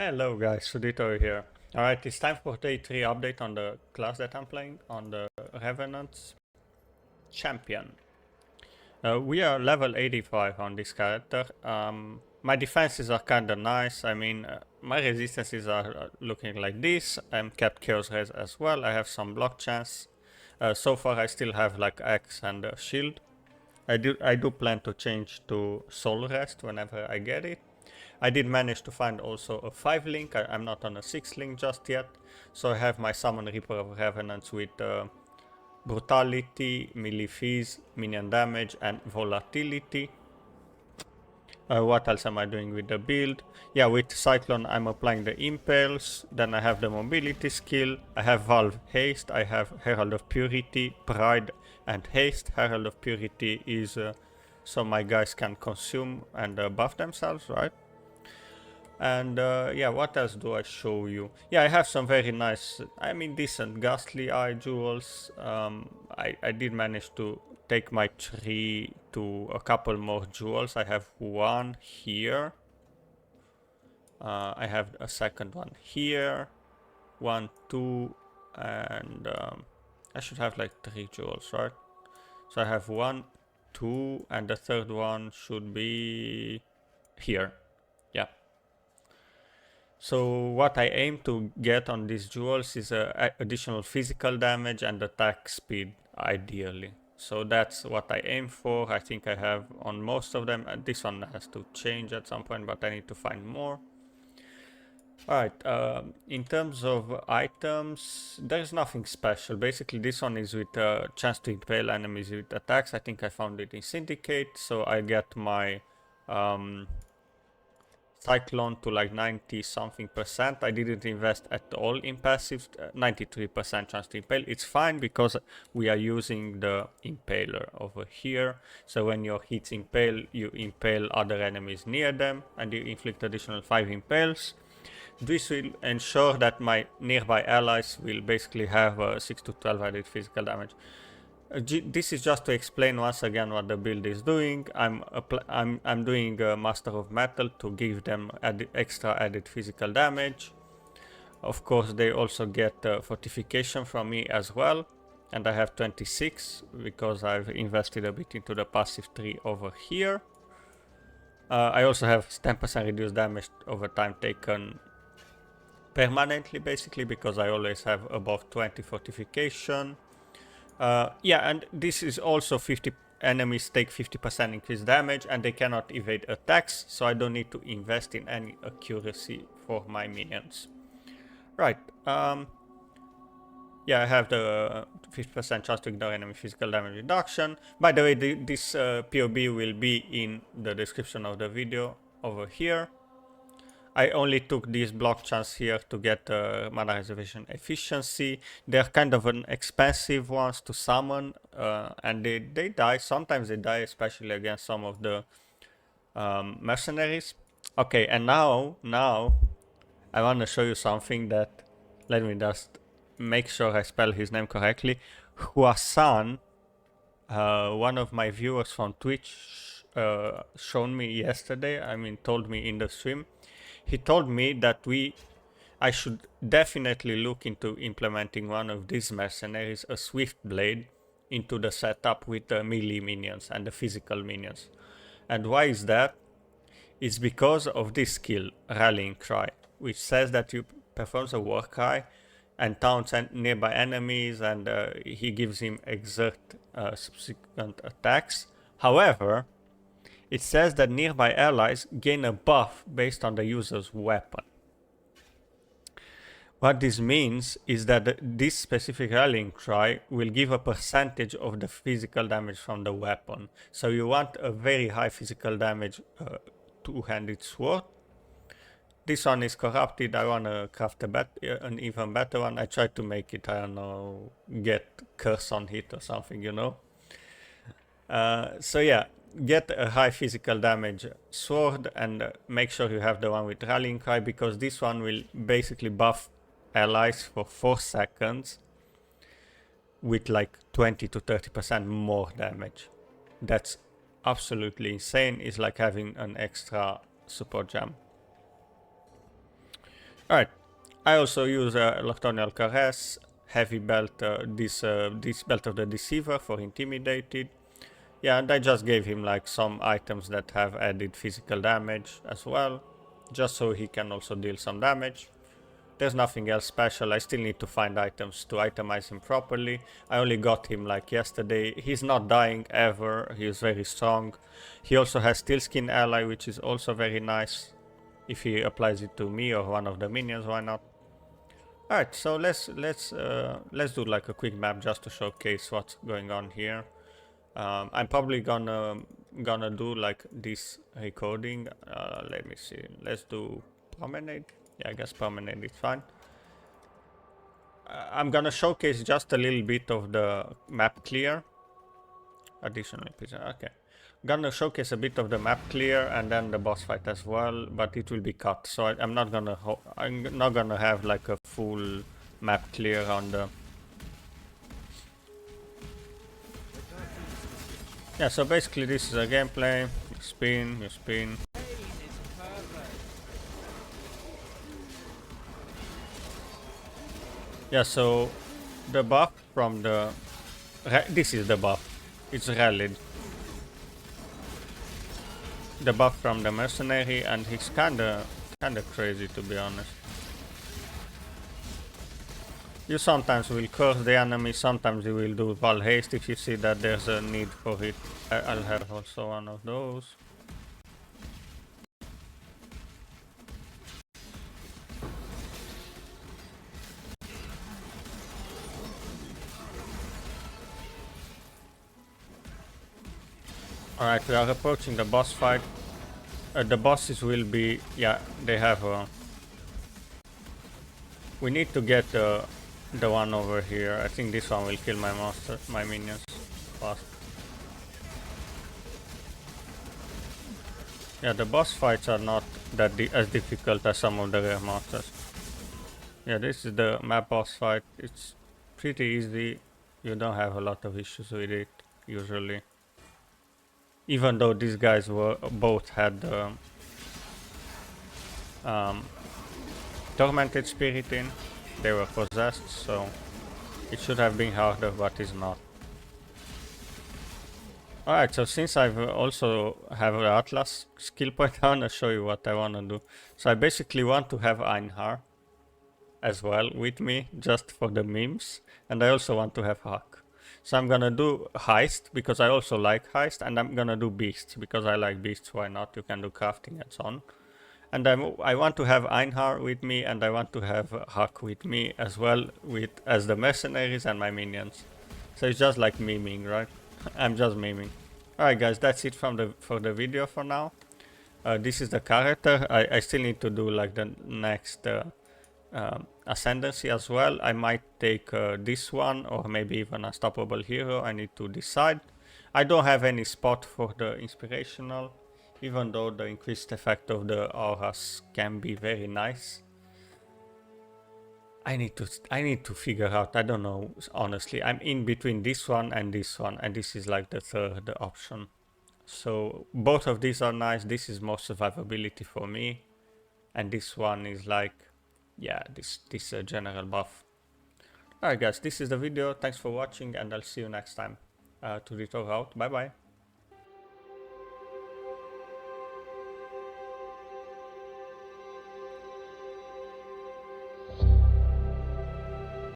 Hello guys, Sudito here. Alright, it's time for day 3 update on the class that I'm playing, on the Revenant Champion. We are level 85 on this character. My defenses are kinda nice, my resistances are looking like this. I'm kept Chaos Res as well, I have some block chance. So far I still have like Axe and Shield. I do plan to change to Soul Rest whenever I get it. I did manage to find also a 5 link, I'm not on a 6 link just yet. So I have my Summon Reaper of Revenants with Brutality, Melee Phase, Minion Damage and Volatility. What else am I doing with the build? Yeah, with Cyclone I'm applying the Impales, then I have the Mobility skill, I have Valve Haste, I have Herald of Purity, Pride and Haste. Herald of Purity is so my guys can consume and buff themselves, right? And yeah, what else do I show you? Yeah, I have some very nice, decent Ghastly Eye jewels. I did manage to take my tree to a couple more jewels. I have one here. I have a second one here. 1, 2, and I should have like 3 jewels, right? So I have 1, 2, and the third one should be here. Yeah. So what I aim to get on these jewels is additional physical damage and attack speed, ideally. So that's what I aim for. I think I have on most of them. This one has to change at some point, but I need to find more. Alright, in terms of items, there's nothing special. Basically, this one is with chance to impale enemies with attacks. I think I found it in Syndicate, so I get my Cyclone to like 90 something percent. I didn't invest at all in passive, 93% chance to impale. It's fine because we are using the impaler over here. So when your hits impale, you impale other enemies near them and you inflict additional 5 impales. This will ensure that my nearby allies will basically have 6 to 12 added physical damage. This is just to explain once again what the build is doing. I'm doing Master of Metal to give them extra added physical damage. Of course, they also get fortification from me as well, and I have 26 because I've invested a bit into the passive tree over here. I also have 10% reduced damage over time taken permanently, basically, because I always have above 20 fortification. Yeah, and this is also 50 enemies take 50% increased damage and they cannot evade attacks, so I don't need to invest in any accuracy for my minions. Right, yeah, I have the 50% chance to ignore enemy physical damage reduction. By the way, this POB will be in the description of the video over here. I only took these block chance here to get mana reservation efficiency. They're kind of an expensive ones to summon, and they die. Sometimes they die, especially against some of the mercenaries. Okay, and now I want to show you something that, let me just make sure I spell his name correctly. Huasan, one of my viewers from Twitch, shown me yesterday, told me in the stream. He told me that I should definitely look into implementing one of these mercenaries, a Swift Blade, into the setup with the melee minions and the physical minions. And why is that? It's because of this skill, Rallying Cry, which says that you performs a war cry and taunts nearby enemies, and he gives him exert subsequent attacks. However, it says that nearby allies gain a buff based on the user's weapon. What this means is that this specific rallying cry will give a percentage of the physical damage from the weapon. So you want a very high physical damage two-handed sword. This one is corrupted. I want to craft an even better one. I tried to make it, I don't know, get curse on hit or something, you know. So yeah, get a high physical damage sword and make sure you have the one with Rallying Cry, because this one will basically buff allies for 4 seconds with like 20 to 30% more damage. That's absolutely insane. It's like having an extra support gem. Alright, I also use Loctonial Caress, Heavy Belt, this Belt of the Deceiver for Intimidated. Yeah, and I just gave him like some items that have added physical damage as well, just so he can also deal some damage. There's nothing else special. I still need to find items to itemize him properly. I only got him like yesterday. He's not dying ever. He is very strong. He also has Steel Skin Ally, which is also very nice. If he applies it to me or one of the minions, why not? Alright, so let's do like a quick map just to showcase what's going on here. I'm probably gonna do like this recording. Let me see. Let's do promenade. Yeah, I guess promenade is fine. I'm gonna showcase just a little bit of the map clear. Additional episode. Okay. Gonna showcase a bit of the map clear and then the boss fight as well, but it will be cut. So I'm not gonna have like a full map clear on the. Yeah, so basically this is a gameplay. You spin. Yeah, so the buff from the... This is the buff. It's rallied. The buff from the Mercenary, and he's kinda crazy, to be honest. You sometimes will curse the enemy, sometimes you will do Val Haste if you see that there's a need for it. I'll have also one of those. Alright, we are approaching the boss fight. The bosses will be... Yeah, they have... we need to get the one over here. I think this one will kill my minions fast. Yeah, the boss fights are not that as difficult as some of the rare monsters. Yeah, this is the map boss fight. It's pretty easy. You don't have a lot of issues with it, usually. Even though these guys both had Tormented Spirit in. They were possessed, so it should have been harder, but it's not. Alright, so since I've also have the Atlas skill point, I wanna show you what I wanna do. So I basically want to have Einhar as well with me, just for the memes, and I also want to have Hack. So I'm gonna do Heist, because I also like Heist, and I'm gonna do Beasts, because I like Beasts, why not? You can do crafting and so on. And I want to have Einhar with me, and I want to have Hack with me as well, as the mercenaries and my minions. So it's just like memeing, right? I'm just memeing. Alright guys, that's it for the video for now. This is the character. I still need to do like the next ascendancy as well. I might take this one, or maybe even Unstoppable Hero. I need to decide. I don't have any spot for the inspirational, even though the increased effect of the auras can be very nice. I need to figure out. I don't know, honestly. I'm in between this one, and this is like the third option. So both of these are nice. This is more survivability for me, and this one is like, yeah, this general buff. Alright guys, this is the video. Thanks for watching, and I'll see you next time. To Rito out. Bye bye.